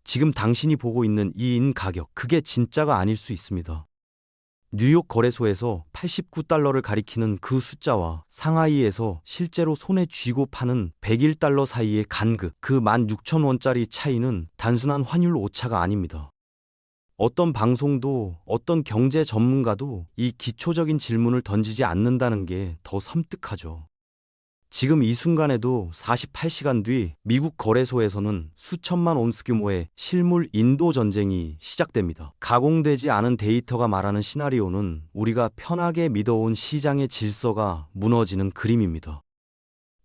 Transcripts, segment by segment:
지금 당신이 보고 있는 이 인 가격, 그게 진짜가 아닐 수 있습니다. 뉴욕 거래소에서 89달러를 가리키는 그 숫자와 상하이에서 실제로 손에 쥐고 파는 101달러 사이의 간극, 그 16,000원짜리 차이는 단순한 환율 오차가 아닙니다. 어떤 방송도 어떤 경제 전문가도 이 기초적인 질문을 던지지 않는다는 게 더 섬뜩하죠. 지금 이 순간에도 48시간 뒤 미국 거래소에서는 수천만 온스 규모의 실물 인도 전쟁이 시작됩니다. 가공되지 않은 데이터가 말하는 시나리오는 우리가 편하게 믿어온 시장의 질서가 무너지는 그림입니다.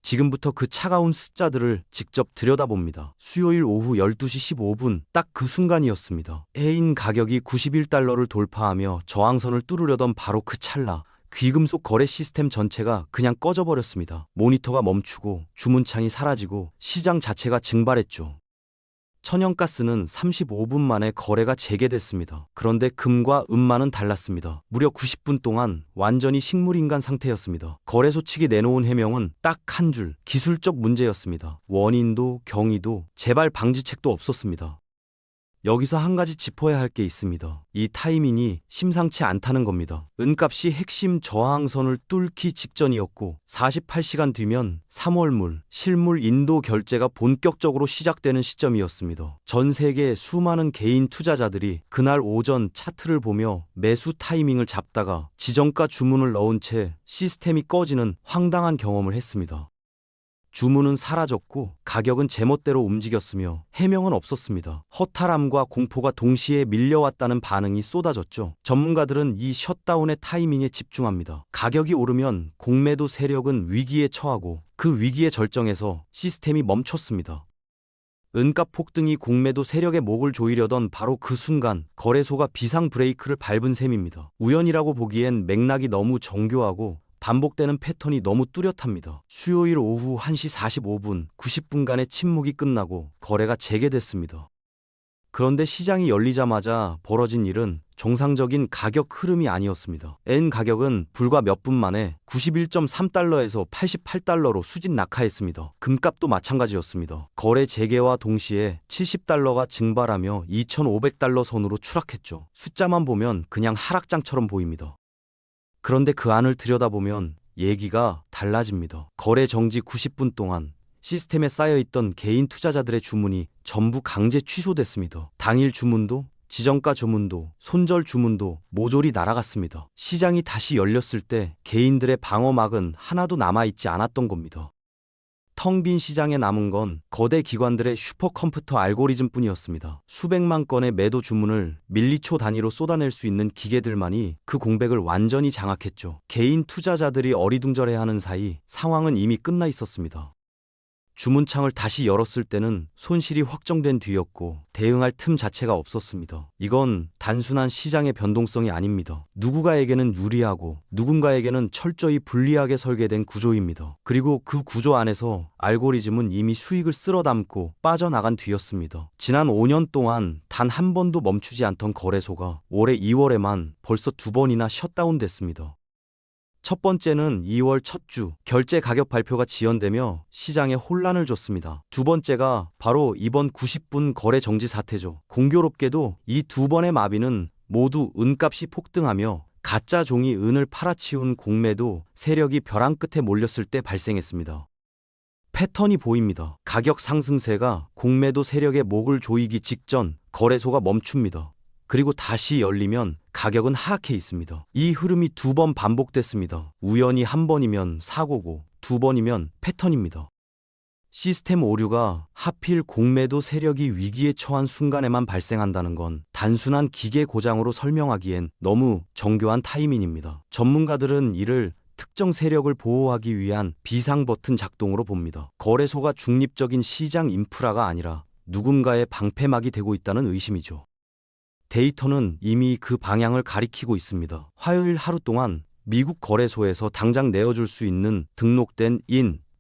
지금부터 그 차가운 숫자들을 직접 들여다봅니다. 수요일 오후 12시 15분 딱 그 순간이었습니다. 해인 가격이 91달러를 돌파하며 저항선을 뚫으려던 바로 그 찰나, 귀금속 거래 시스템 전체가 그냥 꺼져버렸습니다. 모니터가 멈추고 주문창이 사라지고 시장 자체가 증발했죠. 천연가스는 35분 만에 거래가 재개됐습니다. 그런데 금과 은만은 달랐습니다. 무려 90분 동안 완전히 식물인간 상태였습니다. 거래소 측이 내놓은 해명은 딱 한 줄, 기술적 문제였습니다. 원인도 경위도 재발 방지책도 없었습니다. 여기서 한 가지 짚어야 할 게 있습니다. 이 타이밍이 심상치 않다는 겁니다. 은값이 핵심 저항선을 뚫기 직전이었고 48시간 뒤면 3월물, 실물 인도 결제가 본격적으로 시작되는 시점이었습니다. 전 세계 수많은 개인 투자자들이 그날 오전 차트를 보며 매수 타이밍을 잡다가 지정가 주문을 넣은 채 시스템이 꺼지는 황당한 경험을 했습니다. 주문은 사라졌고 가격은 제멋대로 움직였으며 해명은 없었습니다. 허탈함과 공포가 동시에 밀려왔다는 반응이 쏟아졌죠. 전문가들은 이 셧다운의 타이밍에 집중합니다. 가격이 오르면 공매도 세력은 위기에 처하고 그 위기의 절정에서 시스템이 멈췄습니다. 은값 폭등이 공매도 세력의 목을 조이려던 바로 그 순간 거래소가 비상 브레이크를 밟은 셈입니다. 우연이라고 보기엔 맥락이 너무 정교하고 반복되는 패턴이 너무 뚜렷합니다. 수요일 오후 1시 45분, 90분간의 침묵이 끝나고 거래가 재개됐습니다. 그런데 시장이 열리자마자 벌어진 일은 정상적인 가격 흐름이 아니었습니다. N 가격은 불과 몇 분 만에 91.3달러에서 88달러로 수직 낙하했습니다. 금값도 마찬가지였습니다. 거래 재개와 동시에 70달러가 증발하며 2,500달러 선으로 추락했죠. 숫자만 보면 그냥 하락장처럼 보입니다. 그런데 그 안을 들여다보면 얘기가 달라집니다. 거래 정지 90분 동안 시스템에 쌓여있던 개인 투자자들의 주문이 전부 강제 취소됐습니다. 당일 주문도, 지정가 주문도, 손절 주문도 모조리 날아갔습니다. 시장이 다시 열렸을 때 개인들의 방어막은 하나도 남아있지 않았던 겁니다. 텅 빈 시장에 남은 건 거대 기관들의 슈퍼컴퓨터 알고리즘뿐이었습니다. 수백만 건의 매도 주문을 밀리초 단위로 쏟아낼 수 있는 기계들만이 그 공백을 완전히 장악했죠. 개인 투자자들이 어리둥절해하는 사이 상황은 이미 끝나 있었습니다. 주문창을 다시 열었을 때는 손실이 확정된 뒤였고 대응할 틈 자체가 없었습니다. 이건 단순한 시장의 변동성이 아닙니다. 누군가에게는 유리하고 누군가에게는 철저히 불리하게 설계된 구조입니다. 그리고 그 구조 안에서 알고리즘은 이미 수익을 쓸어담고 빠져나간 뒤였습니다. 지난 5년 동안 단 한 번도 멈추지 않던 거래소가 올해 2월에만 벌써 2번이나 셧다운됐습니다. 첫 번째는 2월 첫 주 결제 가격 발표가 지연되며 시장에 혼란을 줬습니다. 두 번째가 바로 이번 90분 거래 정지 사태죠. 공교롭게도 이 두 번의 마비는 모두 은값이 폭등하며 가짜 종이 은을 팔아치운 공매도 세력이 벼랑 끝에 몰렸을 때 발생했습니다. 패턴이 보입니다. 가격 상승세가 공매도 세력의 목을 조이기 직전 거래소가 멈춥니다. 그리고 다시 열리면 가격은 하락해 있습니다. 이 흐름이 2번 반복됐습니다. 우연히 한 번이면 사고고 2번이면 패턴입니다. 시스템 오류가 하필 공매도 세력이 위기에 처한 순간에만 발생한다는 건 단순한 기계 고장으로 설명하기엔 너무 정교한 타이밍입니다. 전문가들은 이를 특정 세력을 보호하기 위한 비상 버튼 작동으로 봅니다. 거래소가 중립적인 시장 인프라가 아니라 누군가의 방패막이 되고 있다는 의심이죠. 데이터는 이미 그 방향을 가리키고 있습니다. 화요일 하루 동안 미국 거래소에서 당장 내어줄 수 있는 등록된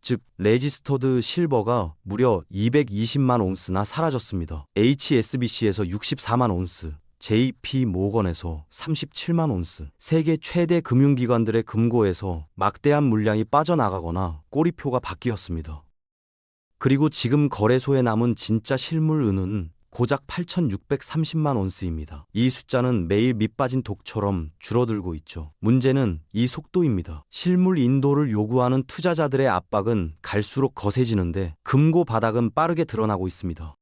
즉 레지스터드 실버가 무려 220만 온스나 사라졌습니다. HSBC에서 64만 온스, JP 모건에서 37만 온스, 세계 최대 금융기관들의 금고에서 막대한 물량이 빠져나가거나 꼬리표가 바뀌었습니다. 그리고 지금 거래소에 남은 진짜 실물 은은 고작 8,630만 온스입니다. 이 숫자는 매일 밑빠진 독처럼 줄어들고 있죠. 문제는 이 속도입니다. 실물 인도를 요구하는 투자자들의 압박은 갈수록 거세지는데 금고 바닥은 빠르게 드러나고 있습니다.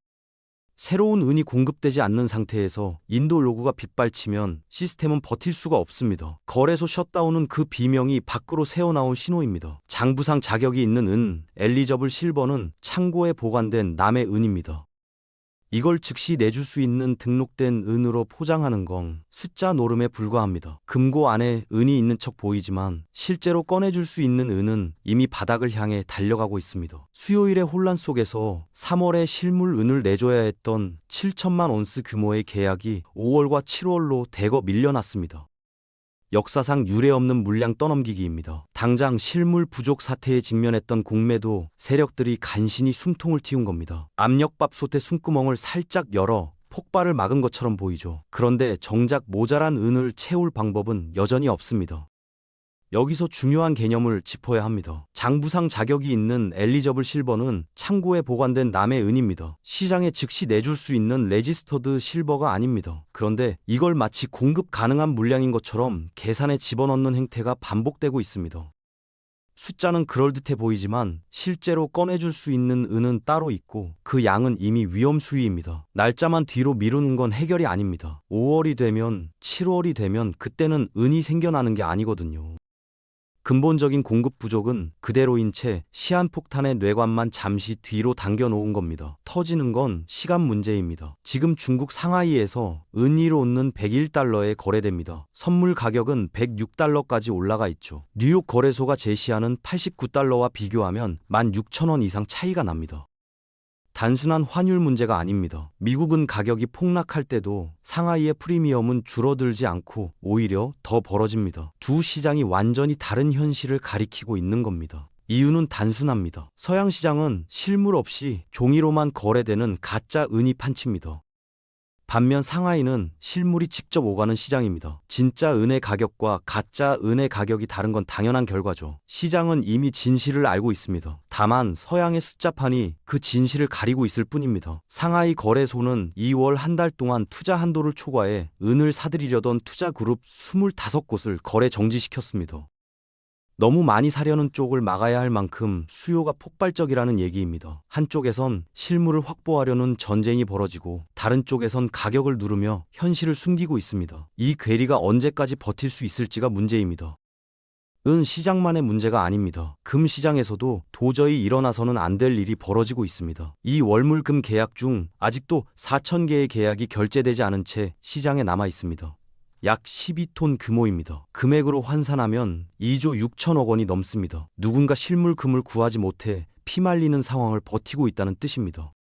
새로운 은이 공급되지 않는 상태에서 인도 요구가 빗발치면 시스템은 버틸 수가 없습니다. 거래소 셧다운은 그 비명이 밖으로 새어나온 신호입니다. 장부상 자격이 있는 은, 엘리저블 실버는 창고에 보관된 남의 은입니다. 이걸 즉시 내줄 수 있는 등록된 은으로 포장하는 건 숫자 노름에 불과합니다. 금고 안에 은이 있는 척 보이지만 실제로 꺼내줄 수 있는 은은 이미 바닥을 향해 달려가고 있습니다. 수요일의 혼란 속에서 3월에 실물 은을 내줘야 했던 7천만 온스 규모의 계약이 5월과 7월로 대거 밀려났습니다. 역사상 유례없는 물량 떠넘기기입니다. 당장 실물 부족 사태에 직면했던 공매도 세력들이 간신히 숨통을 틔운 겁니다. 압력밥솥의 숨구멍을 살짝 열어 폭발을 막은 것처럼 보이죠. 그런데 정작 모자란 은을 채울 방법은 여전히 없습니다. 여기서 중요한 개념을 짚어야 합니다. 장부상 자격이 있는 엘리저블 실버는 창고에 보관된 남의 은입니다. 시장에 즉시 내줄 수 있는 레지스터드 실버가 아닙니다. 그런데 이걸 마치 공급 가능한 물량인 것처럼 계산에 집어넣는 행태가 반복되고 있습니다. 숫자는 그럴듯해 보이지만 실제로 꺼내줄 수 있는 은은 따로 있고 그 양은 이미 위험 수위입니다. 날짜만 뒤로 미루는 건 해결이 아닙니다. 5월이 되면 7월이 되면 그때는 은이 생겨나는 게 아니거든요. 근본적인 공급 부족은 그대로인 채 시한폭탄의 뇌관만 잠시 뒤로 당겨놓은 겁니다. 터지는 건 시간 문제입니다. 지금 중국 상하이에서 은 1온은 101달러에 거래됩니다. 선물 가격은 106달러까지 올라가 있죠. 뉴욕 거래소가 제시하는 89달러와 비교하면 16,000원 이상 차이가 납니다. 단순한 환율 문제가 아닙니다. 미국은 가격이 폭락할 때도 상하이의 프리미엄은 줄어들지 않고 오히려 더 벌어집니다. 두 시장이 완전히 다른 현실을 가리키고 있는 겁니다. 이유는 단순합니다. 서양 시장은 실물 없이 종이로만 거래되는 가짜 은이 판칩니다. 반면 상하이는 실물이 직접 오가는 시장입니다. 진짜 은의 가격과 가짜 은의 가격이 다른 건 당연한 결과죠. 시장은 이미 진실을 알고 있습니다. 다만 서양의 숫자판이 그 진실을 가리고 있을 뿐입니다. 상하이 거래소는 2월 한 달 동안 투자 한도를 초과해 은을 사들이려던 투자 그룹 25곳을 거래 정지시켰습니다. 너무 많이 사려는 쪽을 막아야 할 만큼 수요가 폭발적이라는 얘기입니다. 한쪽에선 실물을 확보하려는 전쟁이 벌어지고 다른 쪽에선 가격을 누르며 현실을 숨기고 있습니다. 이 괴리가 언제까지 버틸 수 있을지가 문제입니다. 은 시장만의 문제가 아닙니다. 금 시장에서도 도저히 일어나서는 안 될 일이 벌어지고 있습니다. 이 월물금 계약 중 아직도 4,000개의 계약이 결제되지 않은 채 시장에 남아 있습니다. 약 12톤 규모입니다. 금액으로 환산하면 2조 6천억 원이 넘습니다. 누군가 실물금을 구하지 못해 피말리는 상황을 버티고 있다는 뜻입니다.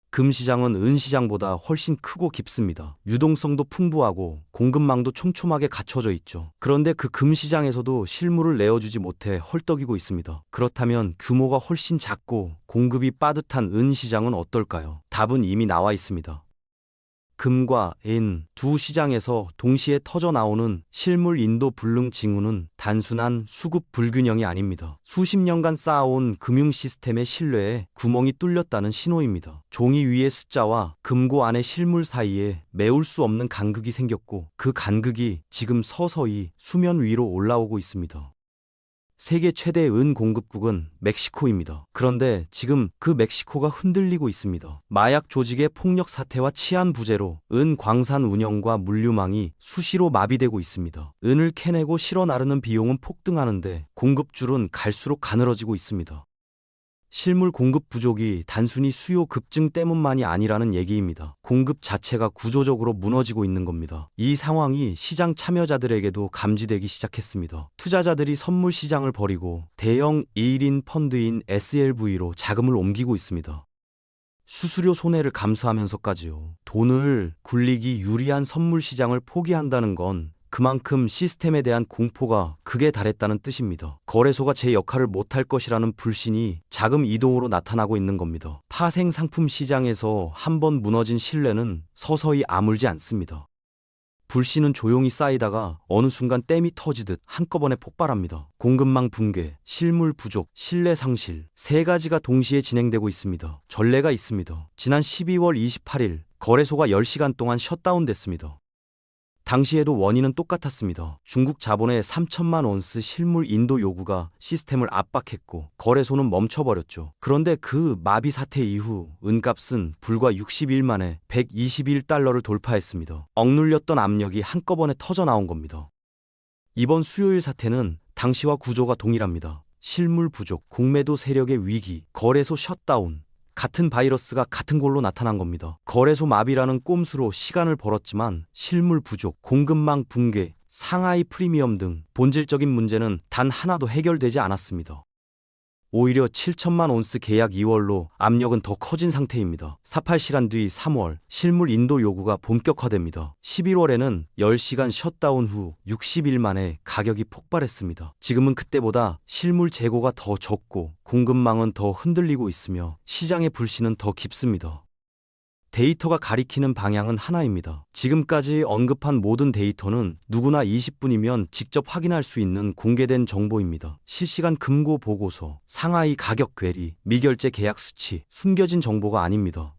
금 시장은 은 시장보다 훨씬 크고 깊습니다. 유동성도 풍부하고 공급망도 촘촘하게 갖춰져 있죠. 그런데 그 금 시장에서도 실물을 내어주지 못해 헐떡이고 있습니다. 그렇다면 규모가 훨씬 작고 공급이 빠듯한 은 시장은 어떨까요? 답은 이미 나와 있습니다. 금과 인 두 시장에서 동시에 터져 나오는 실물 인도 불능 징후는 단순한 수급 불균형이 아닙니다. 수십 년간 쌓아온 금융 시스템의 신뢰에 구멍이 뚫렸다는 신호입니다. 종이 위의 숫자와 금고 안의 실물 사이에 메울 수 없는 간극이 생겼고 그 간극이 지금 서서히 수면 위로 올라오고 있습니다. 세계 최대 은 공급국은 멕시코입니다. 그런데 지금 그 멕시코가 흔들리고 있습니다. 마약 조직의 폭력 사태와 치안 부재로 은 광산 운영과 물류망이 수시로 마비되고 있습니다. 은을 캐내고 실어 나르는 비용은 폭등하는데 공급줄은 갈수록 가늘어지고 있습니다. 실물 공급 부족이 단순히 수요 급증 때문만이 아니라는 얘기입니다. 공급 자체가 구조적으로 무너지고 있는 겁니다. 이 상황이 시장 참여자들에게도 감지되기 시작했습니다. 투자자들이 선물 시장을 버리고 대형 1인 펀드인 SLV로 자금을 옮기고 있습니다. 수수료 손해를 감수하면서까지요. 돈을 굴리기 유리한 선물 시장을 포기한다는 건 그만큼 시스템에 대한 공포가 극에 달했다는 뜻입니다. 거래소가 제 역할을 못할 것이라는 불신이 자금 이동으로 나타나고 있는 겁니다. 파생 상품 시장에서 한번 무너진 신뢰는 서서히 아물지 않습니다. 불신은 조용히 쌓이다가 어느 순간 댐이 터지듯 한꺼번에 폭발합니다. 공급망 붕괴, 실물 부족, 신뢰 상실 세 가지가 동시에 진행되고 있습니다. 전례가 있습니다. 지난 12월 28일 거래소가 10시간 동안 셧다운됐습니다. 당시에도 원인은 똑같았습니다. 중국 자본의 3천만 온스 실물 인도 요구가 시스템을 압박했고 거래소는 멈춰버렸죠. 그런데 그 마비 사태 이후 은값은 불과 60일 만에 121달러를 돌파했습니다. 억눌렸던 압력이 한꺼번에 터져 나온 겁니다. 이번 수요일 사태는 당시와 구조가 동일합니다. 실물 부족, 공매도 세력의 위기, 거래소 셧다운. 같은 바이러스가 같은 곳로 나타난 겁니다. 거래소 마비라는 꼼수로 시간을 벌었지만 실물 부족, 공급망 붕괴, 상하이 프리미엄 등 본질적인 문제는 단 하나도 해결되지 않았습니다. 오히려 7천만 온스 계약 2월로 압력은 더 커진 상태입니다. 4.8 실한 뒤 3월 실물 인도 요구가 본격화됩니다. 11월에는 10시간 셧다운 후 60일 만에 가격이 폭발했습니다. 지금은 그때보다 실물 재고가 더 적고 공급망은 더 흔들리고 있으며 시장의 불신은 더 깊습니다. 데이터가 가리키는 방향은 하나입니다. 지금까지 언급한 모든 데이터는 누구나 20분이면 직접 확인할 수 있는 공개된 정보입니다. 실시간 금고 보고서, 상하이 가격 괴리, 미결제 계약 수치, 숨겨진 정보가 아닙니다.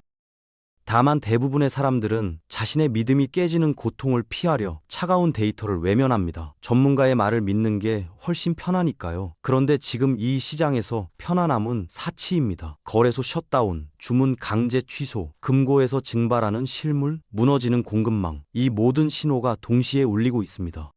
다만 대부분의 사람들은 자신의 믿음이 깨지는 고통을 피하려 차가운 데이터를 외면합니다. 전문가의 말을 믿는 게 훨씬 편하니까요. 그런데 지금 이 시장에서 편안함은 사치입니다. 거래소 셧다운, 주문 강제 취소, 금고에서 증발하는 실물, 무너지는 공급망, 이 모든 신호가 동시에 울리고 있습니다.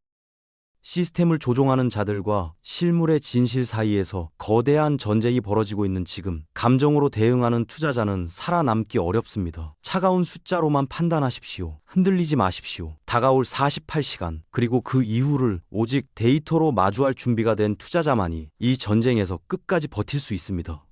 시스템을 조종하는 자들과 실물의 진실 사이에서 거대한 전쟁이 벌어지고 있는 지금, 감정으로 대응하는 투자자는 살아남기 어렵습니다. 차가운 숫자로만 판단하십시오. 흔들리지 마십시오. 다가올 48시간, 그리고 그 이후를 오직 데이터로 마주할 준비가 된 투자자만이 이 전쟁에서 끝까지 버틸 수 있습니다.